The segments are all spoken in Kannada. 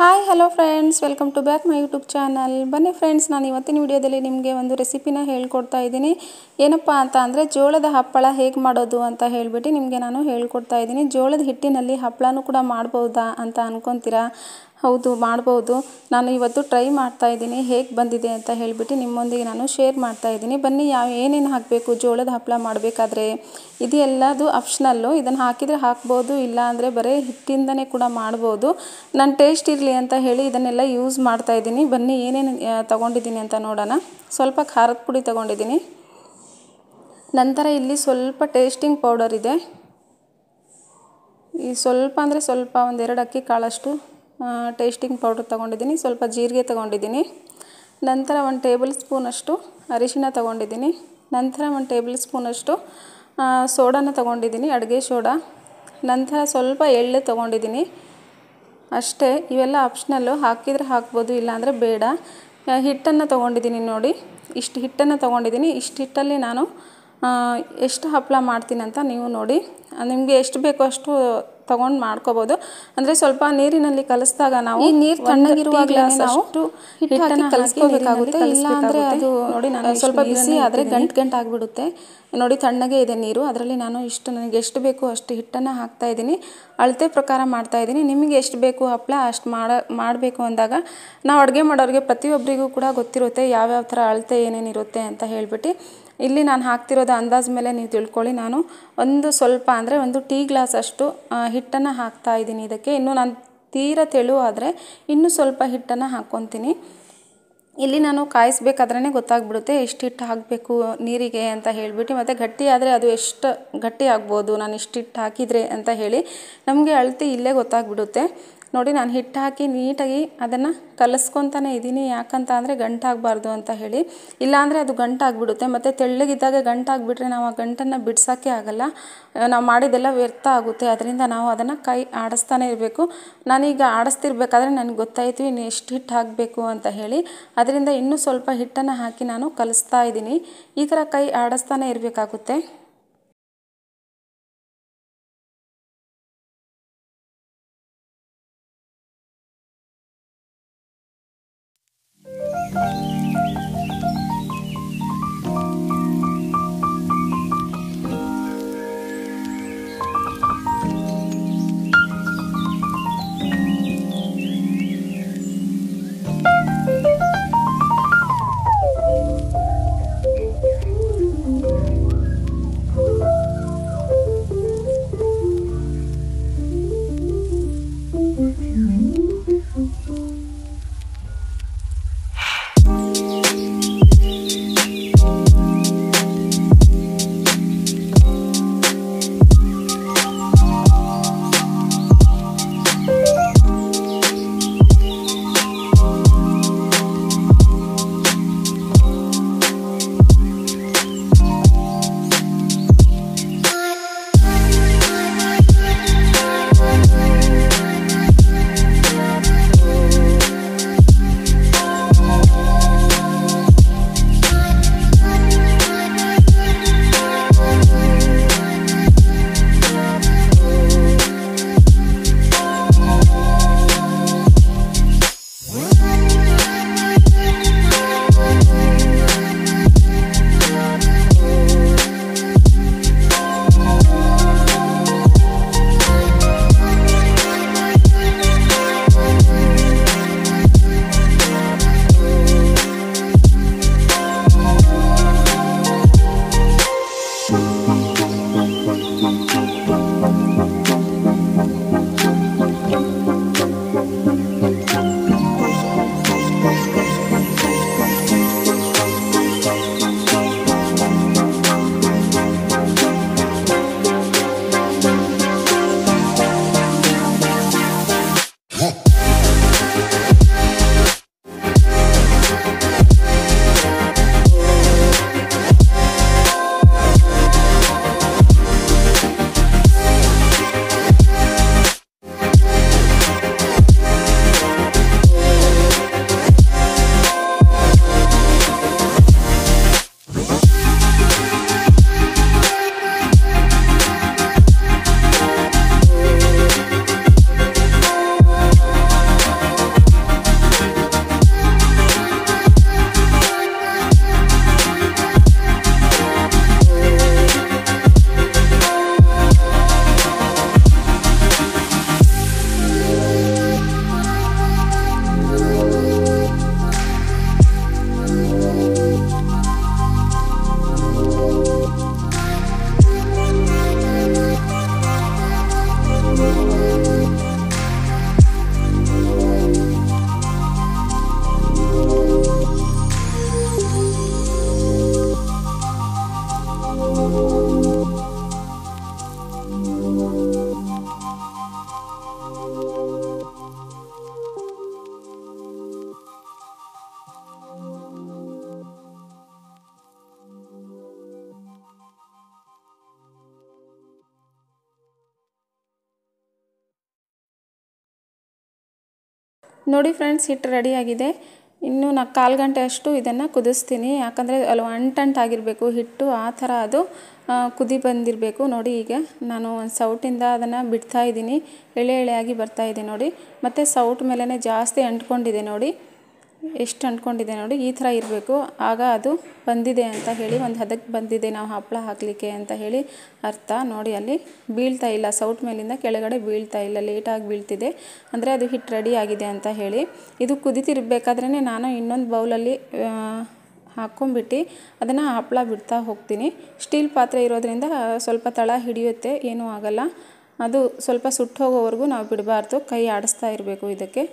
Hi hello friends, welcome to back my YouTube channel. ಬನ್ನಿ ಫ್ರೆಂಡ್ಸ್, ನಾನು ಇವತ್ತಿನ ವಿಡಿಯೋದಲ್ಲಿ ನಿಮಗೆ ಒಂದು ರೆಸಿಪಿನ ಹೇಳ್ಕೊಡ್ತಾ ಇದ್ದೀನಿ. ಏನಪ್ಪ ಅಂತ ಅಂದರೆ ಜೋಳದ ಹಪ್ಪಳ ಹೇಗೆ ಮಾಡೋದು ಅಂತ ಹೇಳಿಬಿಟ್ಟು ನಿಮಗೆ ನಾನು ಹೇಳ್ಕೊಡ್ತಾ ಇದ್ದೀನಿ. ಜೋಳದ ಹಿಟ್ಟಿನಲ್ಲಿ ಹಪ್ಪಳನೂ ಕೂಡ ಮಾಡ್ಬೋದಾ ಅಂತ ಅನ್ಕೊತೀರಾ? ಹೌದು, ಮಾಡ್ಬೋದು. ನಾನು ಇವತ್ತು ಟ್ರೈ ಮಾಡ್ತಾ ಇದ್ದೀನಿ, ಹೇಗೆ ಬಂದಿದೆ ಅಂತ ಹೇಳಿಬಿಟ್ಟು ನಿಮ್ಮೊಂದಿಗೆ ನಾನು ಶೇರ್ ಮಾಡ್ತಾ ಇದ್ದೀನಿ. ಬನ್ನಿ, ಏನೇನು ಹಾಕಬೇಕು ಜೋಳದ ಹಪ್ಪಳ ಮಾಡಬೇಕಾದ್ರೆ. ಇದು ಎಲ್ಲದು ಆಪ್ಷನಲ್ಲು. ಇದನ್ನು ಹಾಕಿದರೆ ಹಾಕ್ಬೋದು, ಇಲ್ಲ ಅಂದರೆ ಬರೀ ಹಿಟ್ಟಿಂದನೇ ಕೂಡ ಮಾಡ್ಬೋದು. ನಾನು ಟೇಸ್ಟ್ ಇರಲಿ ಅಂತ ಹೇಳಿ ಇದನ್ನೆಲ್ಲ ಯೂಸ್ ಮಾಡ್ತಾ ಇದ್ದೀನಿ. ಬನ್ನಿ, ಏನೇನು ತೊಗೊಂಡಿದ್ದೀನಿ ಅಂತ ನೋಡೋಣ. ಸ್ವಲ್ಪ ಖಾರದ ಪುಡಿ ತೊಗೊಂಡಿದ್ದೀನಿ. ನಂತರ ಇಲ್ಲಿ ಸ್ವಲ್ಪ ಟೇಸ್ಟಿಂಗ್ ಪೌಡರ್ ಇದೆ. ಈ ಸ್ವಲ್ಪ ಅಂದರೆ ಸ್ವಲ್ಪ ಒಂದೆರಡು ಅಕ್ಕಿ ಕಾಳಷ್ಟು ಟೇಸ್ಟಿಂಗ್ ಪೌಡರ್ ತೊಗೊಂಡಿದ್ದೀನಿ. ಸ್ವಲ್ಪ ಜೀರಿಗೆ ತೊಗೊಂಡಿದ್ದೀನಿ. ನಂತರ 1 ಟೇಬಲ್ ಸ್ಪೂನಷ್ಟು ಅರಿಶಿನ ತೊಗೊಂಡಿದ್ದೀನಿ. ನಂತರ 1 ಟೇಬಲ್ ಸ್ಪೂನಷ್ಟು ಸೋಡಾನ ತೊಗೊಂಡಿದ್ದೀನಿ, ಅಡುಗೆ ಸೋಡಾ. ನಂತರ ಸ್ವಲ್ಪ ಎಳ್ಳು ತೊಗೊಂಡಿದ್ದೀನಿ. ಅಷ್ಟೇ, ಇವೆಲ್ಲ ಆಪ್ಷನಲ್ಲು. ಹಾಕಿದರೆ ಹಾಕ್ಬೋದು, ಇಲ್ಲಾಂದರೆ ಬೇಡ. ಹಿಟ್ಟನ್ನು ತೊಗೊಂಡಿದ್ದೀನಿ ನೋಡಿ, ಇಷ್ಟು ಹಿಟ್ಟನ್ನು ತೊಗೊಂಡಿದ್ದೀನಿ. ಇಷ್ಟು ಹಿಟ್ಟಲ್ಲಿ ನಾನು ಎಷ್ಟು ಹಪ್ಪಳ ಮಾಡ್ತೀನಿ ಅಂತ ನೀವು ನೋಡಿ. ನಿಮಗೆ ಎಷ್ಟು ಬೇಕೋ ಅಷ್ಟು ತೊಗೊಂಡು ಮಾಡ್ಕೋಬೋದು. ಅಂದರೆ ಸ್ವಲ್ಪ ನೀರಿನಲ್ಲಿ ಕಲಿಸಿದಾಗ ನಾವು ಈ ನೀರು ತಣ್ಣಗಿರುವಾಗಲೇ ನಾವು ಹಿಟ್ಟನ್ನು ಕಲಿಸ್ಕೋಬೇಕಾಗುತ್ತೆ. ಇಲ್ಲ ಅಂದರೆ ಅದು ನೋಡಿ, ನಾನು ಸ್ವಲ್ಪ ಬಿಸಿ ಆದರೆ ಗಂಟು ಆಗಿಬಿಡುತ್ತೆ. ನೋಡಿ, ತಣ್ಣಗೆ ಇದೆ ನೀರು. ಅದರಲ್ಲಿ ನಾನು ನನಗೆ ಎಷ್ಟು ಬೇಕೋ ಅಷ್ಟು ಹಿಟ್ಟನ್ನು ಹಾಕ್ತಾಯಿದ್ದೀನಿ. ಅಳತೆ ಪ್ರಕಾರ ಮಾಡ್ತಾಯಿದ್ದೀನಿ. ನಿಮಗೆ ಎಷ್ಟು ಬೇಕು ಹಪ್ಪಳ ಅಷ್ಟು ಮಾಡಬೇಕು ಅಂದಾಗ ನಾವು ಅಡುಗೆ ಮಾಡೋರಿಗೆ ಪ್ರತಿಯೊಬ್ಬರಿಗೂ ಕೂಡ ಗೊತ್ತಿರುತ್ತೆ ಯಾವ್ಯಾವ ಥರ ಅಳತೆ ಏನೇನಿರುತ್ತೆ ಅಂತ ಹೇಳಿಬಿಟ್ಟು. ಇಲ್ಲಿ ನಾನು ಹಾಕ್ತಿರೋದು ಅಂದಾಜು ಮೇಲೆ ನೀವು ತಿಳ್ಕೊಳ್ಳಿ. ನಾನು ಸ್ವಲ್ಪ ಅಂದರೆ 1 ಟೀ ಗ್ಲಾಸ್ ಅಷ್ಟು ಹಿಟ್ಟನ್ನು ಹಾಕ್ತಾಯಿದ್ದೀನಿ ಇದಕ್ಕೆ. ಇನ್ನು ನಾನು ತೀರ ತೆಳು ಆದರೆ ಇನ್ನೂ ಸ್ವಲ್ಪ ಹಿಟ್ಟನ್ನು ಹಾಕ್ಕೊತೀನಿ. ಇಲ್ಲಿ ನಾನು ಕಾಯಿಸ್ಬೇಕಾದ್ರೇ ಗೊತ್ತಾಗ್ಬಿಡುತ್ತೆ ಎಷ್ಟು ಹಿಟ್ಟು ಹಾಕಬೇಕು ನೀರಿಗೆ ಅಂತ ಹೇಳಿಬಿಟ್ಟು. ಮತ್ತು ಗಟ್ಟಿ ಆದರೆ ಅದು ಎಷ್ಟು ಗಟ್ಟಿ ಆಗ್ಬೋದು ನಾನು ಇಷ್ಟು ಹಿಟ್ಟು ಹಾಕಿದರೆ ಅಂತ ಹೇಳಿ ನಮಗೆ ಅಳತೆ ಇಲ್ಲೇ ಗೊತ್ತಾಗ್ಬಿಡುತ್ತೆ. ನೋಡಿ, ನಾನು ಹಿಟ್ಟು ಹಾಕಿ ನೀಟಾಗಿ ಅದನ್ನು ಕಲಿಸ್ಕೊತಾನೆ ಇದ್ದೀನಿ. ಯಾಕಂತ ಅಂದರೆ ಗಂಟಾಗಬಾರ್ದು ಅಂತ ಹೇಳಿ. ಇಲ್ಲಾಂದರೆ ಅದು ಗಂಟಾಗಿಬಿಡುತ್ತೆ. ಮತ್ತು ತೆಳ್ಳಗಿದ್ದಾಗ ಗಂಟಾಗಿಬಿಟ್ರೆ ನಾವು ಆ ಗಂಟನ್ನು ಬಿಡ್ಸೋಕ್ಕೆ ಆಗೋಲ್ಲ. ನಾವು ಮಾಡಿದ್ದೆಲ್ಲ ವ್ಯರ್ಥ ಆಗುತ್ತೆ. ಅದರಿಂದ ನಾವು ಅದನ್ನು ಕೈ ಆಡಿಸ್ತಾನೆ ಇರಬೇಕು. ನಾನೀಗ ಆಡಿಸ್ತಿರ್ಬೇಕಾದ್ರೆ ನನಗೆ ಗೊತ್ತಾಯಿತು ಇನ್ನು ಎಷ್ಟು ಹಿಟ್ಟು ಹಾಕಬೇಕು ಅಂತ ಹೇಳಿ. ಅದರಿಂದ ಇನ್ನೂ ಸ್ವಲ್ಪ ಹಿಟ್ಟನ್ನು ಹಾಕಿ ನಾನು ಕಲಿಸ್ತಾ ಇದ್ದೀನಿ. ಈ ಥರ ಕೈ ಆಡಿಸ್ತಾನೆ ಇರಬೇಕಾಗುತ್ತೆ. ನೋಡಿ ಫ್ರೆಂಡ್ಸ್, ಹಿಟ್ಟು ರೆಡಿಯಾಗಿದೆ. ಇನ್ನೂ ನಾನು 1/4 ಗಂಟೆ ಅಷ್ಟು ಇದನ್ನು ಕುದಿಸ್ತೀನಿ. ಯಾಕಂದರೆ ಅಲ್ಲಿ ಅಂಟಂಟಾಗಿರಬೇಕು ಹಿಟ್ಟು, ಆ ಥರ ಅದು ಕುದಿ ಬಂದಿರಬೇಕು. ನೋಡಿ, ಈಗ ನಾನು ಒಂದು ಸೌಟಿಂದ ಅದನ್ನು ಬಿಡ್ತಾ ಇದ್ದೀನಿ. ಎಳೆ ಎಳೆಯಾಗಿ ಬರ್ತಾಯಿದೆ ನೋಡಿ. ಮತ್ತು ಸೌಟ್ ಮೇಲೇ ಜಾಸ್ತಿ ಅಂಟ್ಕೊಂಡಿದೆ ನೋಡಿ, ಎಷ್ಟು ಅಂಟ್ಕೊಂಡಿದೆ ನೋಡಿ. ಈ ಥರ ಇರಬೇಕು. ಆಗ ಅದು ಬಂದಿದೆ ಅಂತ ಹೇಳಿ, ಒಂದು ಹದಕ್ಕೆ ಬಂದಿದೆ ನಾವು ಹಪ್ಪಳ ಹಾಕಲಿಕ್ಕೆ ಅಂತ ಹೇಳಿ ಅರ್ಥ. ನೋಡಿ, ಅಲ್ಲಿ ಬೀಳ್ತಾ ಇಲ್ಲ, ಸೌಟ್ ಮೇಲಿಂದ ಕೆಳಗಡೆ ಬೀಳ್ತಾ ಇಲ್ಲ, ಲೇಟಾಗಿ ಬೀಳ್ತಿದೆ ಅಂದರೆ ಅದು ಹಿಟ್ಟು ರೆಡಿ ಆಗಿದೆ ಅಂತ ಹೇಳಿ. ಇದು ಕುದಿತಿರ್ಬೇಕಾದ್ರೇ ನಾನು ಇನ್ನೊಂದು ಬೌಲಲ್ಲಿ ಹಾಕ್ಕೊಂಬಿಟ್ಟು ಅದನ್ನು ಹಪ್ಪಳ ಬಿಡ್ತಾ ಹೋಗ್ತೀನಿ. ಸ್ಟೀಲ್ ಪಾತ್ರೆ ಇರೋದ್ರಿಂದ ಸ್ವಲ್ಪ ತಳ ಹಿಡಿಯುತ್ತೆ, ಏನೂ ಆಗಲ್ಲ. ಅದು ಸ್ವಲ್ಪ ಸುಟ್ಟು ಹೋಗೋವರೆಗೂ ನಾವು ಬಿಡಬಾರ್ದು, ಕೈ ಆಡಿಸ್ತಾ ಇರಬೇಕು. ಇದಕ್ಕೆ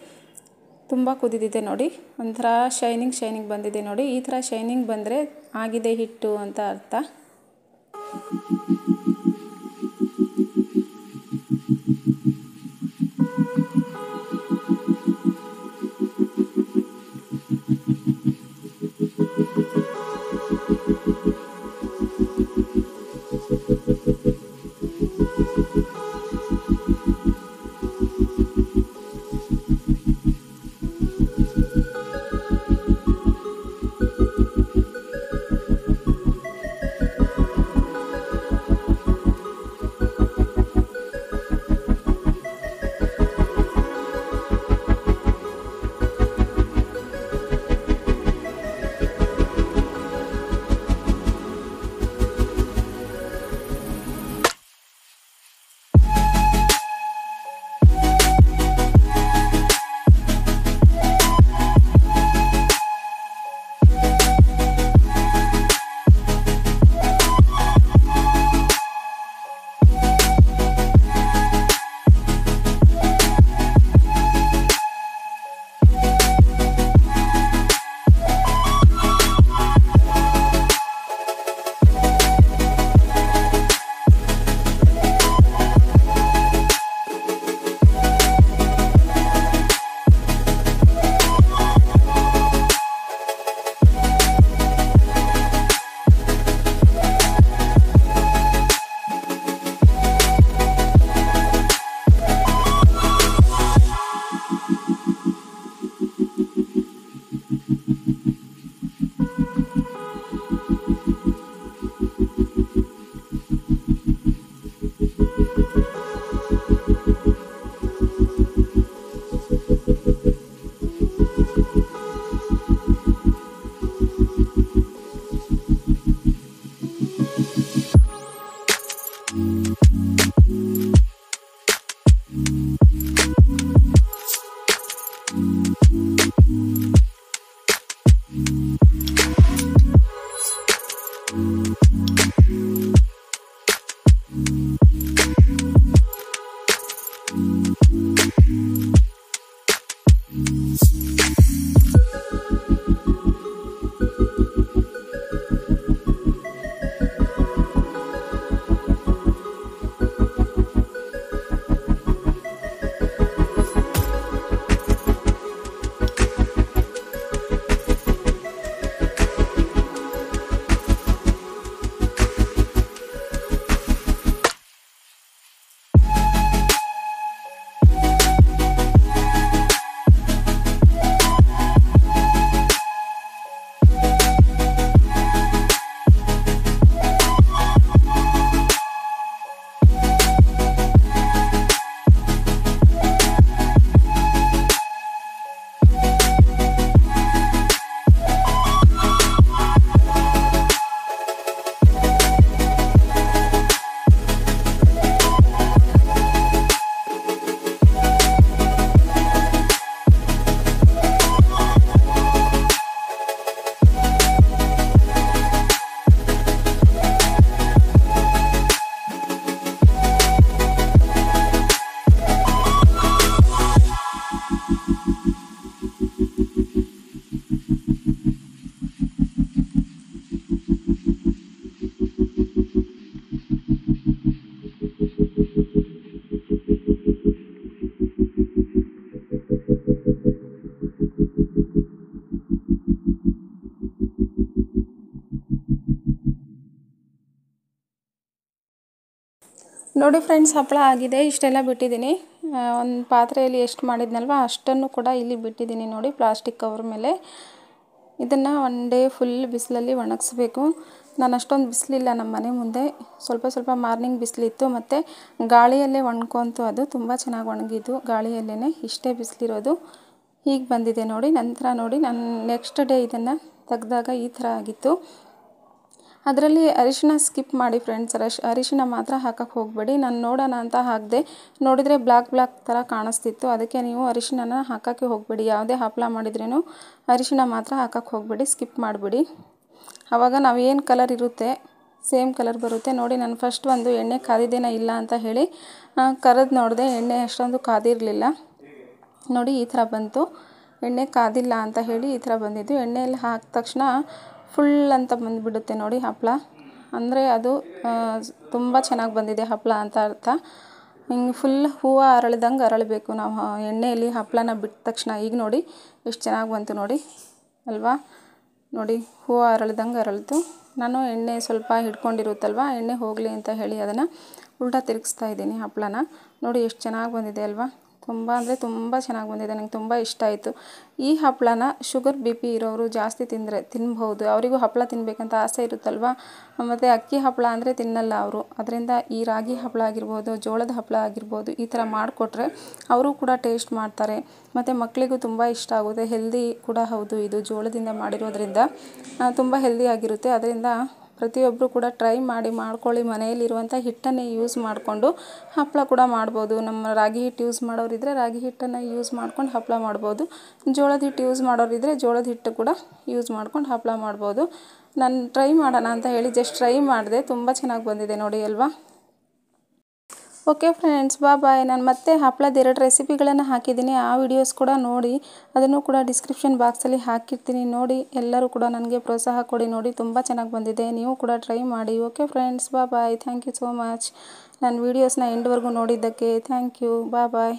ತುಂಬ ಕುದಿದಿದೆ ನೋಡಿ, ಒಂಥರ ಶೈನಿಂಗ್ ಬಂದಿದೆ ನೋಡಿ. ಈ ಥರ ಶೈನಿಂಗ್ ಬಂದರೆ ಆಗಿದೆ ಹಿಟ್ಟು ಅಂತ ಅರ್ಥ. ನೋಡಿ ಫ್ರೆಂಡ್ಸ್, ಹಪ್ಪಳ ಆಗಿದೆ. ಇಷ್ಟೆಲ್ಲ ಬಿಟ್ಟಿದ್ದೀನಿ. ಒಂದು ಪಾತ್ರೆಯಲ್ಲಿ ಎಷ್ಟು ಮಾಡಿದ್ನಲ್ವ ಅಷ್ಟನ್ನು ಕೂಡ ಇಲ್ಲಿ ಬಿಟ್ಟಿದ್ದೀನಿ ನೋಡಿ ಪ್ಲಾಸ್ಟಿಕ್ ಕವರ್ ಮೇಲೆ. ಇದನ್ನು ಒನ್ ಡೇ ಫುಲ್ ಬಿಸಿಲಲ್ಲಿ ಒಣಗಿಸ್ಬೇಕು. ನಾನು ಅಷ್ಟೊಂದು ಬಿಸಿಲಿಲ್ಲ ನಮ್ಮ ಮನೆ ಮುಂದೆ, ಸ್ವಲ್ಪ ಮಾರ್ನಿಂಗ್ ಬಿಸಿಲಿತ್ತು ಮತ್ತು ಗಾಳಿಯಲ್ಲೇ ಒಣ್ಕೊಂತು. ಅದು ತುಂಬ ಚೆನ್ನಾಗಿ ಒಣಗಿದ್ದು ಗಾಳಿಯಲ್ಲೇ. ಇಷ್ಟೇ ಬಿಸಿಲಿರೋದು. ಹೀಗೆ ಬಂದಿದೆ ನೋಡಿ. ನಂತರ ನೋಡಿ ನಾನು ನೆಕ್ಸ್ಟ್ ಡೇ ಇದನ್ನು ತೆಗೆದಾಗ ಈ ಥರ ಆಗಿತ್ತು. ಅದರಲ್ಲಿ ಅರಿಶಿನ ಸ್ಕಿಪ್ ಮಾಡಿ ಫ್ರೆಂಡ್ಸ್, ಅರಿಶಿನ ಮಾತ್ರ ಹಾಕಕ್ಕೆ ಹೋಗಬೇಡಿ. ನಾನು ನೋಡೋಣ ಅಂತ ಹಾಕಿದೆ, ನೋಡಿದರೆ ಬ್ಲ್ಯಾಕ್ ಥರ ಕಾಣಿಸ್ತಿತ್ತು. ಅದಕ್ಕೆ ನೀವು ಅರಿಶಿನ ಹಾಕೋಕ್ಕೆ ಹೋಗಬೇಡಿ. ಯಾವುದೇ ಹಪ್ಪಳ ಮಾಡಿದ್ರೂ ಅರಿಶಿನ ಮಾತ್ರ ಹಾಕಕ್ಕೆ ಹೋಗಬೇಡಿ, ಸ್ಕಿಪ್ ಮಾಡಿಬಿಡಿ. ಆವಾಗ ನಾವು ಏನು ಕಲರ್ ಇರುತ್ತೆ ಸೇಮ್ ಕಲರ್ ಬರುತ್ತೆ. ನೋಡಿ ನಾನು ಫಸ್ಟ್ ಒಂದು ಎಣ್ಣೆ ಕಾದಿದ್ದೇನೋ ಇಲ್ಲ ಅಂತ ಹೇಳಿ ಕರೆದು ನೋಡಿದೆ, ಎಣ್ಣೆ ಅಷ್ಟೊಂದು ಕಾದಿರಲಿಲ್ಲ. ನೋಡಿ ಈ ಥರ ಬಂತು. ಎಣ್ಣೆ ಕಾದಿಲ್ಲ ಅಂತ ಹೇಳಿ ಈ ಥರ ಬಂದಿದ್ದು. ಎಣ್ಣೆಯಲ್ಲಿ ಹಾಕಿದ ತಕ್ಷಣ ಫುಲ್ ಅಂತ ಬಂದುಬಿಡುತ್ತೆ ನೋಡಿ ಹಪ್ಪಳ. ಅಂದರೆ ಅದು ತುಂಬ ಚೆನ್ನಾಗಿ ಬಂದಿದೆ ಹಪ್ಪಳ ಅಂತ ಅರ್ಥ. ಹಿಂಗೆ ಫುಲ್ ಹೂವು ಅರಳ್ದಂಗೆ ಅರಳಬೇಕು ನಾವು ಎಣ್ಣೆಯಲ್ಲಿ ಹಪ್ಪಳನ ಬಿಟ್ಟ ತಕ್ಷಣ. ಈಗ ನೋಡಿ ಎಷ್ಟು ಚೆನ್ನಾಗಿ ಬಂತು ನೋಡಿ ಅಲ್ವಾ. ನೋಡಿ ಹೂವು ಅರಳ್ದಂಗೆ ಅರಳಿತು. ನಾನು ಎಣ್ಣೆ ಸ್ವಲ್ಪ ಹಿಡ್ಕೊಂಡಿರುತ್ತಲ್ವ, ಎಣ್ಣೆ ಹೋಗಲಿ ಅಂತ ಹೇಳಿ ಅದನ್ನು ಉಲ್ಟಾ ತಿರುಗಿಸ್ತಾ ಇದ್ದೀನಿ ಹಪ್ಪಳನ. ನೋಡಿ ಎಷ್ಟು ಚೆನ್ನಾಗಿ ಬಂದಿದೆ ಅಲ್ವಾ. ತುಂಬ ಅಂದರೆ ತುಂಬ ಚೆನ್ನಾಗಿ ಬಂದಿದೆ. ನನಗೆ ತುಂಬ ಇಷ್ಟ ಆಯಿತು. ಈ ಹಪ್ಪಳನ ಶುಗರ್ BP ಇರೋರು ಜಾಸ್ತಿ ತಿನ್ಬಹುದು. ಅವರಿಗೂ ಹಪ್ಪಳ ತಿನ್ನಬೇಕಂತ ಆಸೆ ಇರುತ್ತಲ್ವ. ಮತ್ತು ಅಕ್ಕಿ ಹಪ್ಪಳ ಅಂದರೆ ತಿನ್ನಲ್ಲ ಅವರು. ಅದರಿಂದ ಈ ರಾಗಿ ಹಪ್ಪಳ ಆಗಿರ್ಬೋದು, ಜೋಳದ ಹಪ್ಪಳ ಆಗಿರ್ಬೋದು, ಈ ಥರ ಮಾಡಿಕೊಟ್ರೆ ಅವರು ಕೂಡ ಟೇಸ್ಟ್ ಮಾಡ್ತಾರೆ. ಮತ್ತು ಮಕ್ಕಳಿಗೂ ತುಂಬ ಇಷ್ಟ ಆಗುತ್ತೆ. ಹೆಲ್ದಿ ಕೂಡ ಹೌದು. ಇದು ಜೋಳದಿಂದ ಮಾಡಿರೋದ್ರಿಂದ ತುಂಬ ಹೆಲ್ದಿ ಆಗಿರುತ್ತೆ. ಅದರಿಂದ ಪ್ರತಿಯೊಬ್ಬರು ಕೂಡ ಟ್ರೈ ಮಾಡ್ಕೊಳ್ಳಿ. ಮನೆಯಲ್ಲಿರುವಂಥ ಹಿಟ್ಟನ್ನೇ ಯೂಸ್ ಮಾಡಿಕೊಂಡು ಹಪ್ಪಳ ಕೂಡ ಮಾಡ್ಬೋದು. ನಮ್ಮ ರಾಗಿ ಹಿಟ್ಟು ಯೂಸ್ ಮಾಡೋರಿದ್ದರೆ ರಾಗಿ ಹಿಟ್ಟನ್ನು ಯೂಸ್ ಮಾಡ್ಕೊಂಡು ಹಪ್ಪಳ ಮಾಡ್ಬೋದು. ಜೋಳದ ಹಿಟ್ಟು ಯೂಸ್ ಮಾಡೋರಿದ್ದರೆ ಜೋಳದ ಹಿಟ್ಟು ಕೂಡ ಯೂಸ್ ಮಾಡ್ಕೊಂಡು ಹಪ್ಪಳ ಮಾಡ್ಬೋದು. ನಾನು ಟ್ರೈ ಮಾಡೋಣ ಅಂತ ಹೇಳಿ ಜಸ್ಟ್ ಟ್ರೈ ಮಾಡಿದೆ. ತುಂಬ ಚೆನ್ನಾಗಿ ಬಂದಿದೆ ನೋಡಿ ಅಲ್ವಾ. ಓಕೆ ಫ್ರೆಂಡ್ಸ್, ಬಾಯ್. ನಾನು ಮತ್ತೆ ಹಪ್ಪಳದ 2 ರೆಸಿಪಿಗಳನ್ನು ಹಾಕಿದ್ದೀನಿ. ಆ ವಿಡಿಯೋಸ್ ಕೂಡ ನೋಡಿ. ಅದನ್ನು ಕೂಡ ಡಿಸ್ಕ್ರಿಪ್ಷನ್ ಬಾಕ್ಸಲ್ಲಿ ಹಾಕಿರ್ತೀನಿ. ನೋಡಿ ಎಲ್ಲರೂ ಕೂಡ ನನಗೆ ಪ್ರೋತ್ಸಾಹ ಕೊಡಿ. ನೋಡಿ ತುಂಬ ಚೆನ್ನಾಗಿ ಬಂದಿದೆ. ನೀವು ಕೂಡ ಟ್ರೈ ಮಾಡಿ. Okay friends, bye. Thank you so much. ನನ್ನ ವೀಡಿಯೋಸ್ನ ಎಂಡ್ವರೆಗೂ ನೋಡಿದ್ದಕ್ಕೆ ಥ್ಯಾಂಕ್ ಯು. ಬಾಯ್.